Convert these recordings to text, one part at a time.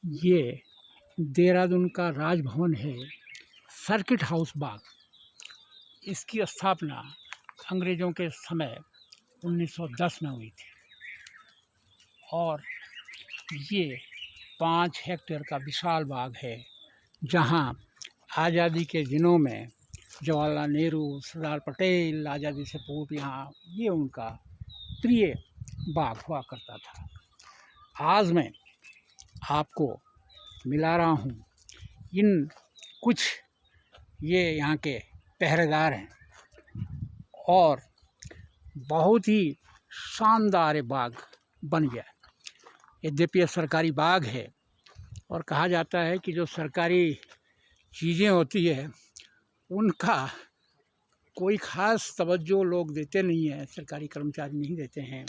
ये देहरादून का राजभवन है, सर्किट हाउस बाग। इसकी स्थापना अंग्रेज़ों के समय 1910 में हुई थी और ये 5 हेक्टेयर का विशाल बाग है, जहाँ आज़ादी के दिनों में जवाहरलाल नेहरू, सरदार पटेल आज़ादी से पूर्व यहाँ ये उनका प्रिय बाग हुआ करता था। आज मैं आपको मिला रहा हूँ इन कुछ ये यहाँ के पहरेदार हैं और बहुत ही शानदार ये बाग बन गया। यद्यपि यह सरकारी बाग है और कहा जाता है कि जो सरकारी चीज़ें होती है उनका कोई ख़ास तवज्जो लोग देते नहीं हैं, सरकारी कर्मचारी नहीं देते हैं।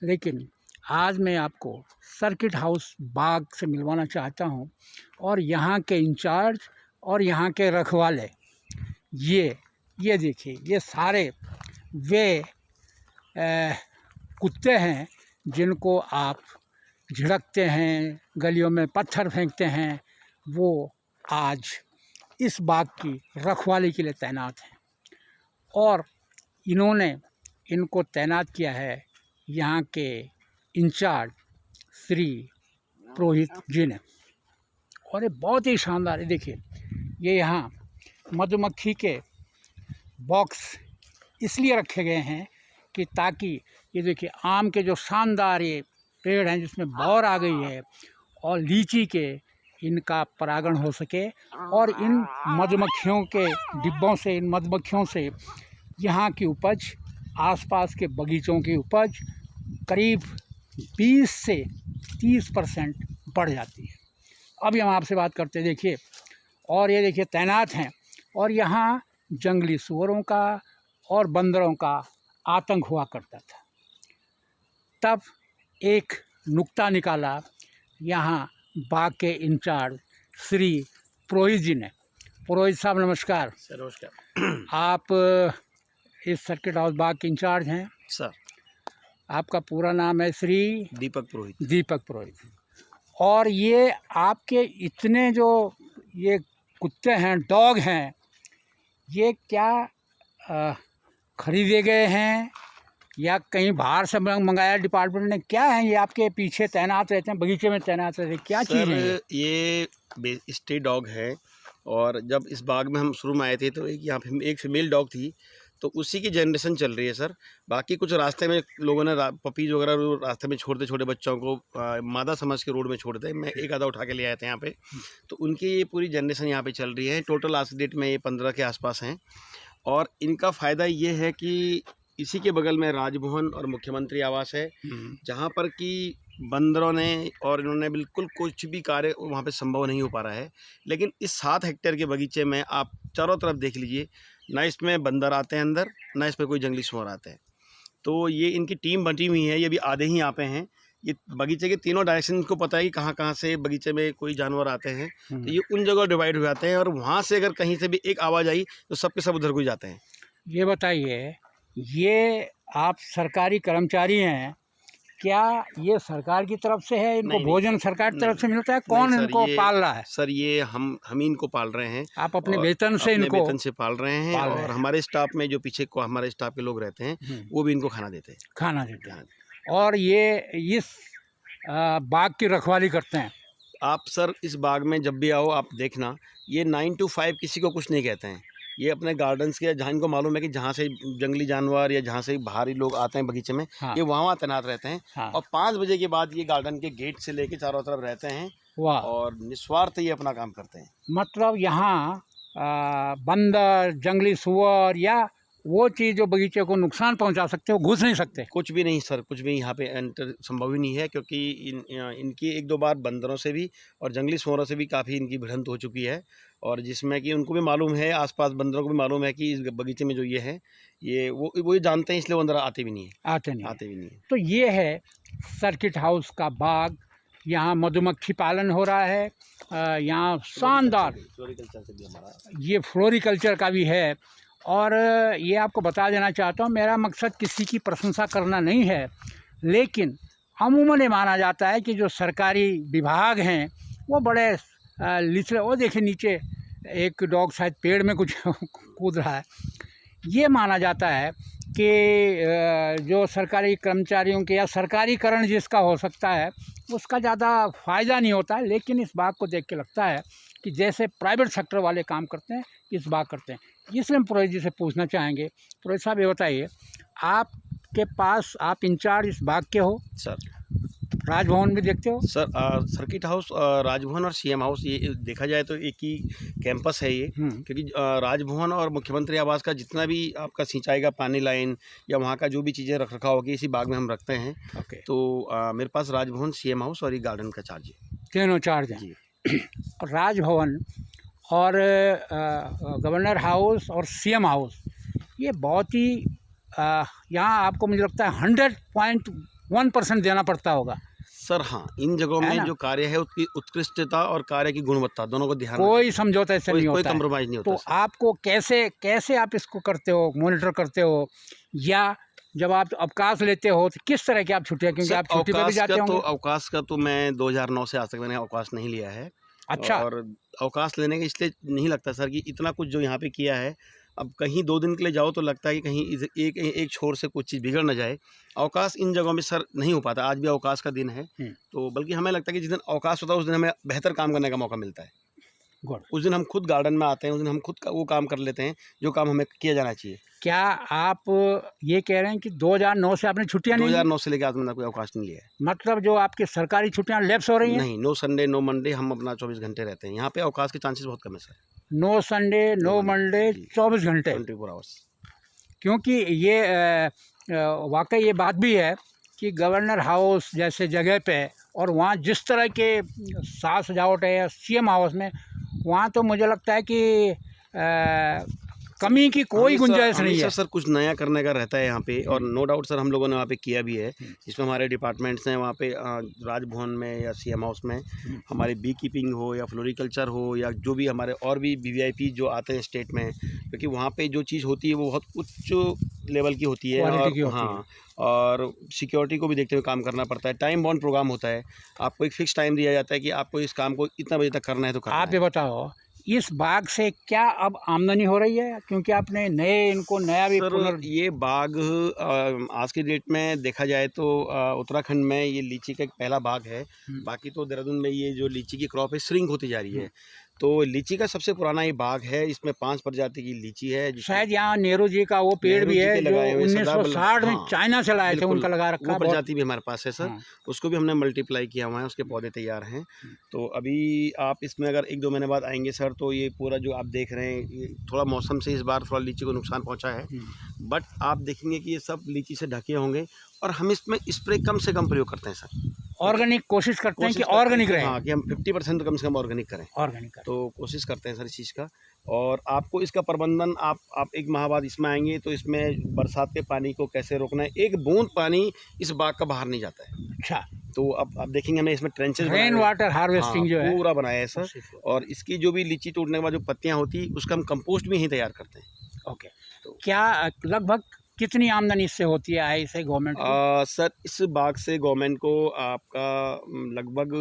लेकिन आज मैं आपको सर्किट हाउस बाग से मिलवाना चाहता हूं और यहाँ के इंचार्ज और यहाँ के रखवाले ये देखिए, ये सारे वे कुत्ते हैं जिनको आप झिड़कते हैं, गलियों में पत्थर फेंकते हैं, वो आज इस बाग की रखवाली के लिए तैनात हैं और इन्होंने इनको तैनात किया है यहाँ के इंचार्ज श्री पुरोहित जी ने। और ये बहुत ही शानदार है। देखिए, ये यहाँ मधुमक्खी के बॉक्स इसलिए रखे गए हैं कि ताकि ये देखिए आम के जो शानदार ये पेड़ हैं जिसमें बौर आ गई है और लीची के इनका परागण हो सके और इन मधुमक्खियों के डिब्बों से, इन मधुमक्खियों से यहाँ की उपज, आसपास के बगीचों की उपज करीब 20 से 30% बढ़ जाती है। अभी हम आपसे बात करते हैं। देखिए, और ये देखिए तैनात हैं और यहाँ जंगली सूअरों का और बंदरों का आतंक हुआ करता था। तब एक नुक्ता निकाला यहाँ बाग के इंचार्ज श्री पुरोहित जी ने। पुरोहित साहब नमस्कार। सर नमस्कार। आप इस सर्किट हाउस बाग के इंचार्ज हैं सर। आपका पूरा नाम है? श्री दीपक पुरोहित। दीपक पुरोहित। और ये आपके इतने जो ये कुत्ते हैं, डॉग हैं, ये क्या खरीदे गए हैं या कहीं बाहर से मंगाया डिपार्टमेंट ने? क्या है ये आपके पीछे तैनात रहते हैं, बगीचे में तैनात रहते हैं, क्या चीज़ है ये स्टे डॉग है और जब इस बाग में हम शुरू में आए थे तो एक यहाँ पे एक फीमेल डॉग थी, तो उसी की जनरेशन चल रही है सर। बाकी कुछ रास्ते में लोगों ने पपीज वगैरह रास्ते में छोड़ते छोटे बच्चों को मादा समझ के रोड में छोड़ते हैं। मैं एक आधा उठा के ले आए थे यहाँ पे, तो उनकी ये पूरी जनरेशन यहाँ पे चल रही है। टोटल आज की डेट में ये 15 के आसपास हैं और इनका फ़ायदा ये है कि इसी के बगल में राजभवन और मुख्यमंत्री आवास है, जहाँ पर कि बंदरों ने और इन्होंने बिल्कुल कुछ भी कार्य वहाँ पे संभव नहीं हो पा रहा है। लेकिन इस 7 हेक्टेयर के बगीचे में आप चारों तरफ देख लीजिए, ना इसमें बंदर आते हैं अंदर, ना इसमें कोई जंगली सूअर आते हैं। तो ये इनकी टीम बटी हुई है। ये भी आधे ही यहाँ पे हैं। ये बगीचे के तीनों डायरेक्शन इनको पता है कि कहाँ कहाँ से बगीचे में कोई जानवर आते हैं, तो ये उन जगह डिवाइड हो जाते हैं और वहाँ से अगर कहीं से भी एक आवाज़ आई तो सब के सब उधर को ही जाते हैं। ये बताइए, ये आप सरकारी कर्मचारी हैं, क्या ये सरकार की तरफ से है? इनको भोजन सरकार की तरफ से मिलता है? कौन इनको पाल रहा है? सर ये हम ही इनको पाल रहे हैं। आप अपने वेतन से इनको? वेतन से पाल रहे हैं और हमारे स्टाफ में जो पीछे को हमारे स्टाफ के लोग रहते हैं वो भी इनको खाना देते हैं। और ये इस बाग की रखवाली करते हैं? आप सर इस बाग में जब भी आओ आप देखना, ये 9 to 5 किसी को कुछ नहीं कहते हैं। ये अपने गार्डन्स के, जहाँ इनको मालूम है कि जहाँ से जंगली जानवर या जहाँ से बाहरी लोग आते हैं बगीचे में, ये वहाँ तैनात रहते हैं। और 5 बजे के बाद ये गार्डन के गेट से लेके चारों तरफ रहते हैं और निस्वार्थ ये अपना काम करते हैं। मतलब यहाँ बंदर, जंगली सुअर या वो चीज़ जो बगीचे को नुकसान पहुंचा सकते हो, घुस नहीं सकते? कुछ भी नहीं सर, कुछ भी यहाँ पे एंटर संभव ही नहीं है, क्योंकि इनकी एक दो बार बंदरों से भी और जंगली सूअरों से भी काफ़ी इनकी भिड़ंत हो चुकी है, और जिसमें कि उनको भी मालूम है, आसपास बंदरों को भी मालूम है कि इस बगीचे में जो ये है, ये वो जानते हैं, इसलिए वो अंदर आते भी नहीं है। आते नहीं। आते भी नहीं है। तो ये है सर्किट हाउस का बाग। यहाँ मधुमक्खी पालन हो रहा है। यहाँ शानदार फ्लोरिकल्चर से भी हमारा ये फ्लोरिकल्चर का भी है। और ये आपको बता देना चाहता हूँ, मेरा मकसद किसी की प्रशंसा करना नहीं है, लेकिन अमूमन ये माना जाता है कि जो सरकारी विभाग हैं वो बड़े लिचड़े। वो देखिए नीचे एक डॉग शायद पेड़ में कुछ कूद रहा है। ये माना जाता है कि जो सरकारी कर्मचारियों के या सरकारीकरण जिसका हो सकता है उसका ज़्यादा फ़ायदा नहीं होता है, लेकिन इस बाग को देख के लगता है कि जैसे प्राइवेट सेक्टर वाले काम करते हैं इस बाग करते हैं। इसलिए हम पुरोहित जी से पूछना चाहेंगे, पुरोहित साहब ये बताइए, आपके पास आप इंचार्ज इस बाग के हो, सर। राजभवन भी देखते हो? सर सर्किट हाउस, राजभवन और सीएम हाउस ये देखा जाए तो एक ही कैंपस है ये, क्योंकि राजभवन और मुख्यमंत्री आवास का जितना भी आपका सिंचाई का पानी लाइन या वहाँ का जो भी चीज़ें रख रखा होगी इसी बाग में हम रखते हैं। ओके। तो मेरे पास राजभवन, सीएम हाउस और ये गार्डन का चार्ज है। तीनों चार्ज हैं जी। राजभवन और गवर्नर हाउस और सीएम हाउस, ये बहुत ही यहाँ आपको मुझे लगता है 100.1% देना पड़ता होगा। सर हाँ, इन जगहों में जो कार्य है उसकी उत्कृष्टता और कार्य की गुणवत्ता दोनों को ध्यान कोई समझौता इससे नहीं होता है। कोई कंप्रोमाइज़ नहीं होता। तो आपको कैसे आप इसको करते हो, मॉनिटर करते हो, या जब आप अवकाश लेते हो तो किस तरह की आप छुट्टियाँ, क्योंकि आप छुट्टी पे भी जाते होंगे? अवकाश का तो मैं 2009 से आज तक मैंने अवकाश नहीं लिया है। अच्छा। और अवकाश लेने का इसलिए नहीं लगता सर कि इतना कुछ जो यहाँ पे किया है, अब कहीं 2 दिन के लिए जाओ तो लगता है कि कहीं एक छोर से कुछ चीज़ बिगड़ ना जाए। अवकाश इन जगहों में सर नहीं हो पाता। आज भी अवकाश का दिन है, तो बल्कि हमें लगता है कि जिस दिन अवकाश होता है उस दिन हमें बेहतर काम करने का मौका मिलता है। गुड। उस दिन हम खुद गार्डन में आते हैं, उस दिन हम खुद वो काम कर लेते हैं जो काम हमें किया जाना चाहिए। क्या आप ये कह रहे हैं कि 2009 से आपने छुट्टियाँ नहीं ली? 2009 से लेकर आज मैंने कोई अवकाश नहीं लिया है। मतलब जो आपकी सरकारी छुट्टियाँ लैप्स हो रही हैं? नहीं, नो संडे नो मंडे, हम अपना 24 घंटे रहते हैं यहाँ पे। अवकाश के चांसेस बहुत कम है sir. No Sunday no Monday, 24 घंटे। 24 आवर्स। क्योंकि ये वाकई ये बात भी है कि गवर्नर हाउस जैसे जगह पे और वहाँ जिस तरह के साज सजावट है, या सीएम हाउस में, वहाँ तो मुझे लगता है कि कमी की कोई गुंजाइश नहीं है। सर कुछ नया करने का रहता है यहाँ पे, और नो डाउट सर हम लोगों ने वहाँ पे किया भी है, जिसमें हमारे डिपार्टमेंट्स हैं वहाँ पे, राजभवन में या सीएम हाउस में हमारी बी कीपिंग हो या फ्लोरिकल्चर हो या जो भी हमारे और भी वीवीआईपी जो आते हैं स्टेट में, क्योंकि वहाँ पे जो चीज़ होती है वो बहुत उच्च लेवल की होती है। और हाँ, और सिक्योरिटी को भी देखते हुए काम करना पड़ता है। टाइम बाउंड प्रोग्राम होता है, आपको एक फिक्स टाइम दिया जाता है कि आपको इस काम को इतना बजे तक करना है तो करना है। आप ये बताओ, इस बाग से क्या अब आमदनी हो रही है, क्योंकि आपने इनको नया भी सर ये बाग आज की डेट में देखा जाए तो उत्तराखंड में ये लीची का एक पहला बाग है। बाकी तो देहरादून में ये जो लीची की क्रॉप है श्रिंक होती जा रही है। तो लीची का सबसे पुराना ये बाग है, इसमें 5 प्रजाति की लीची है। शायद यहाँ नेहरू जी का वो पेड़ भी है जो 1960 में चाइना से लाए थे, उनका लगा रखा है। वो प्रजाति भी हमारे पास है सर। उसको भी हमने मल्टीप्लाई किया हुआ है, उसके पौधे तैयार हैं। तो अभी आप इसमें अगर 1-2 महीने बाद आएंगे सर, तो ये पूरा जो आप देख रहे हैं, ये थोड़ा मौसम से इस बार थोड़ा लीची को नुकसान पहुँचा है, बट आप देखेंगे कि ये सब लीची से ढके होंगे। और हम इसमें स्प्रे कम से कम प्रयोग करते हैं सर। ऑर्गेनिक कोशिश करते हैं कि ऑर्गेनिक रहे। हाँ, कि हम 50% कम से कम ऑर्गेनिक करें। ऑर्गेनिक तो कोशिश करते हैं सर इस चीज़ का। और आपको इसका प्रबंधन आप 1 माह बाद इसमें आएंगे तो इसमें बरसात के पानी को कैसे रोकना है। एक बूंद पानी इस बाग का बाहर नहीं जाता है। अच्छा। तो अब आप देखेंगे हमने इसमें ट्रेंचेस, रेन वाटर हार्वेस्टिंग जो है पूरा बनाया है सर। और इसकी जो भी लीची टूटने के बाद जो पत्तियाँ होती उसका हम कंपोस्ट भी यहीं तैयार करते हैं। ओके। तो क्या लगभग कितनी आमदनी इससे होती है इसे गवर्नमेंट को? सर इस बाग से गवर्नमेंट को आपका लगभग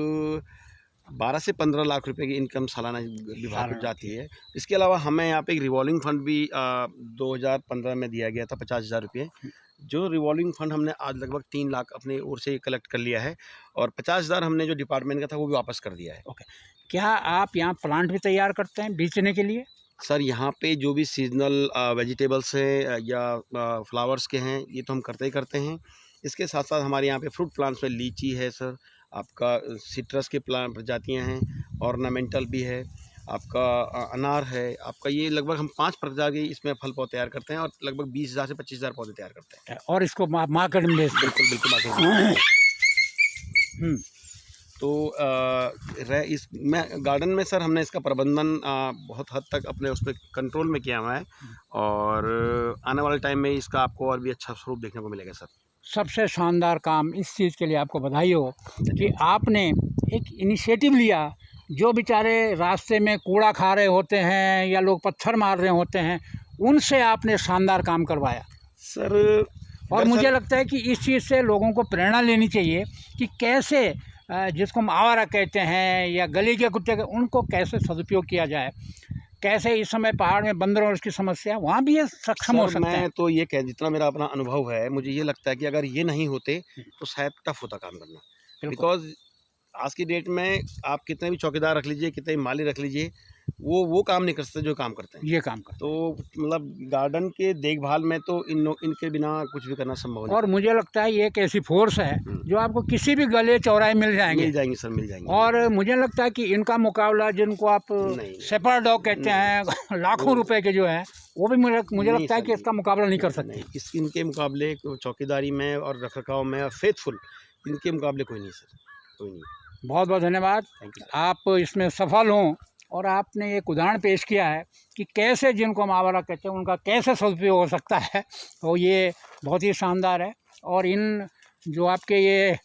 12 से 15 लाख रुपए की इनकम सालाना विभाग को जाती है। इसके अलावा हमें यहाँ पे एक रिवॉल्विंग फंड भी 2015 में दिया गया था, 50,000 रुपये। जो रिवॉल्विंग फंड हमने आज लगभग 3 लाख अपने ओर से कलेक्ट कर लिया है, और 50,000 हमने जो डिपार्टमेंट का था वो भी वापस कर दिया है। ओके। क्या आप यहाँ प्लांट भी तैयार करते हैं बेचने के लिए? सर यहाँ पे जो भी सीजनल वेजिटेबल्स हैं या फ्लावर्स के हैं, ये तो हम करते हैं। इसके साथ साथ हमारे यहाँ पे फ्रूट प्लांट्स में लीची है सर, आपका सिट्रस के प्लांट प्रजातियाँ हैं, ऑर्नामेंटल भी है, आपका अनार है, आपका ये लगभग हम 5 प्रकार के इसमें फल पौधे तैयार करते हैं और लगभग 20,000 से 25,000 पौधे तैयार करते हैं। और इसको मार्केट में बेचते हैं। बिल्कुल, बिल्कुल मार्केट में। हम्म, तो इस मैं गार्डन में सर हमने इसका प्रबंधन बहुत हद तक अपने उस पे कंट्रोल में किया हुआ है और आने वाले टाइम में इसका आपको और भी अच्छा स्वरूप देखने को मिलेगा सर। सबसे शानदार काम इस चीज़ के लिए आपको बधाई हो कि आपने एक इनिशिएटिव लिया। जो बेचारे रास्ते में कूड़ा खा रहे होते हैं या लोग पत्थर मार रहे होते हैं, उनसे आपने शानदार काम करवाया सर और मुझे लगता है कि इस चीज़ से लोगों को प्रेरणा लेनी चाहिए कि कैसे जिसको हम आवारा कहते हैं या गली के कुत्ते उनको कैसे सदुपयोग किया जाए, कैसे इस समय पहाड़ में बंदरों और उसकी समस्या वहाँ भी ये सक्षम हो सकते हैं। मैं तो ये कह जितना मेरा अपना अनुभव है, मुझे ये लगता है कि अगर ये नहीं होते तो शायद टफ होता काम करना। बिकॉज आज की डेट में आप कितने भी चौकीदार रख लीजिए, कितने भी माली रख लीजिए, वो काम नहीं कर सकते जो काम करते हैं। ये काम कर तो मतलब गार्डन के देखभाल में तो इनके बिना कुछ भी करना संभव नहीं। और मुझे लगता है ये एक ऐसी फोर्स है जो आपको किसी भी गले चौराहे मिल जाएंगे सर, मिल जाएंगे। और मुझे लगता है कि इनका मुकाबला जिनको आप शेपर्ड डॉग कहते हैं लाखों रुपए के जो है, वो भी मुझे लगता है कि इसका मुकाबला नहीं कर सकते। इनके मुकाबले चौकीदारी में और रखरखाव में और फेथफुल इनके मुकाबले कोई नहीं सर, कोई नहीं। बहुत बहुत धन्यवाद। आप इसमें सफल हों और आपने एक उदाहरण पेश किया है कि कैसे जिनको हम आवारा कहते हैं उनका कैसे सदुपयोग हो सकता है, तो ये बहुत ही शानदार है। और इन जो आपके ये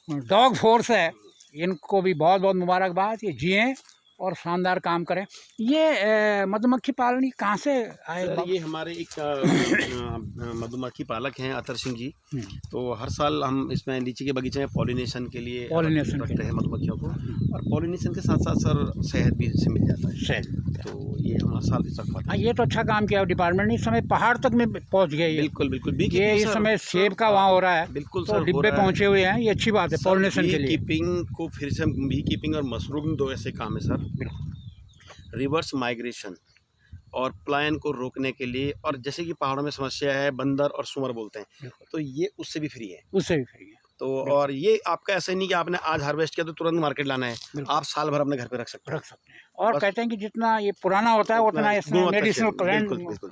डॉग फोर्स है, इनको भी बहुत बहुत मुबारकबाद। ये जिएँ और शानदार काम करें। ये मधुमक्खी पालनी कहाँ से आए? ये हमारे एक मधुमक्खी पालक हैं अतर सिंह जी। तो हर साल हम इसमें लीची के बगीचे में पॉलिनेशन के लिए रखते हैं मधुमक्खियों को, और पॉलिनेशन के साथ साथ सर शहद भी इससे मिल जाता है। शहद, तो ये हम हर साल इस वक्त ये तो अच्छा काम किया डिपार्टमेंट ने, इस समय पहाड़ तक में पहुँच गए। बिल्कुल बिल्कुल। ये इस समय सेब का वहाँ हो रहा है, बिल्कुल तो डिब्बे पहुँचे हुए हैं। ये अच्छी बात है पॉलिनेशन के लिए। कीपिंग को फिर से बी कीपिंग और मशरूम दो ऐसे काम है सर। रिवर्स माइग्रेशन और पलायन को रोकने के लिए, और जैसे कि पहाड़ों में समस्या है बंदर और सुअर बोलते हैं, तो ये उससे भी फ्री है। उससे भी फ्री है। तो और ये आपका ऐसा नहीं कि आपने आज हार्वेस्ट किया तो तुरंत मार्केट लाना है, आप साल भर अपने घर पे रख सकते हैं। और कहते हैं कि जितना ये पुराना होता है उतना इसमें मेडिसिनल प्लांट। बिल्कुल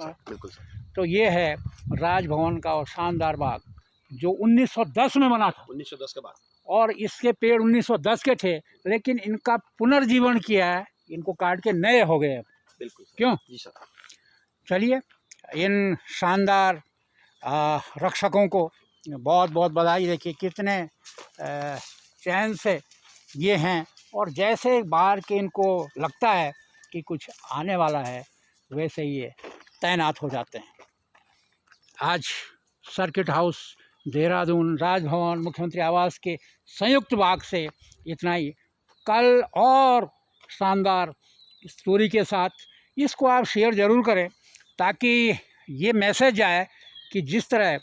सर। तो ये है राजभवन का और शानदार बाग जो 1910 में बना था। 1910 के बाद, और इसके पेड़ 1910 के थे, लेकिन इनका पुनर्जीवन किया है, इनको काट के नए हो गए। बिल्कुल क्यों? जी सर। चलिए, इन शानदार रक्षकों को बहुत बहुत बधाई। देखिए कितने चैन से ये हैं, और जैसे बाहर के इनको लगता है कि कुछ आने वाला है, वैसे ये तैनात हो जाते हैं। आज सर्किट हाउस देहरादून, राजभवन, मुख्यमंत्री आवास के संयुक्त बाग से इतना ही। कल और शानदार स्टोरी के साथ इसको आप शेयर ज़रूर करें, ताकि ये मैसेज जाए कि जिस तरह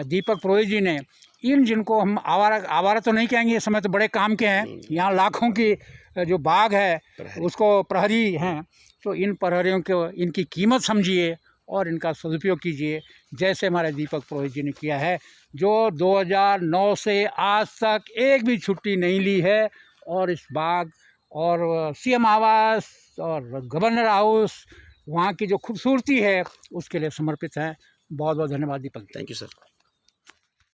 दीपक पुरोहित जी ने इन जिनको हम आवारा तो नहीं कहेंगे, इस समय तो बड़े काम के हैं, यहाँ लाखों की जो बाग है उसको प्रहरी हैं, तो इन प्रहरियों को इनकी कीमत समझिए और इनका सदुपयोग कीजिए, जैसे हमारे दीपक पुरोहित जी ने किया है, जो 2009 से आज तक एक भी छुट्टी नहीं ली है, और इस बाग और सीएम आवास और गवर्नर हाउस, वहाँ की जो खूबसूरती है उसके लिए समर्पित है। बहुत बहुत धन्यवाद दीपक। Thank you sir.